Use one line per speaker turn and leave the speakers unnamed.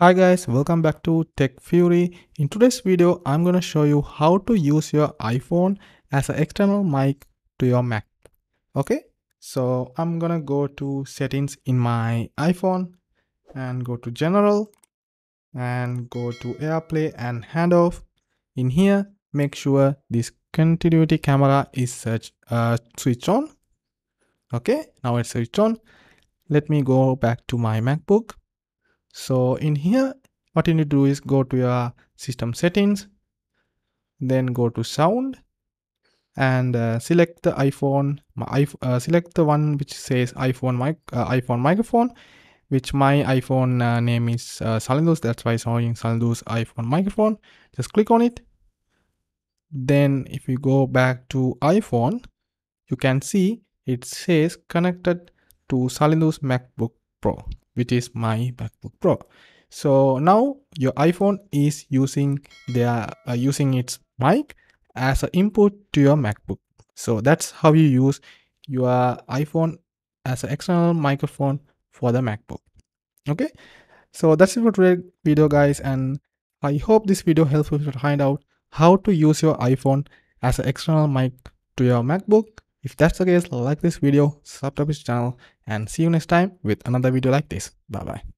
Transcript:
Hi guys, welcome back to Tech Fury. In today's video, I'm going to show you how to use your iPhone as an external mic to your Mac. Okay, so I'm going to go to settings in my iPhone and go to general and go to AirPlay and handoff. In here, make sure this continuity camera is switched on. Okay, now it's switched on. Let me go back to my MacBook. So in here, what you need to do is go to your system settings, then go to sound and select the select the one which says iPhone microphone, which my iPhone name is Salindus. That's why it's showing Salindus iPhone microphone. Just click on it. Then if you go back to iPhone, you can see it says connected to Salindus MacBook Pro, which is my MacBook Pro. So now your iPhone is using its mic as an input to your MacBook. So that's how you use your iPhone as an external microphone for the MacBook. Okay, so that's it for today's video, guys, and I hope this video helps you to find out how to use your iPhone as an external mic to your MacBook. If that's the case, like this video, subscribe to this channel, and see you next time with another video like this. Bye bye.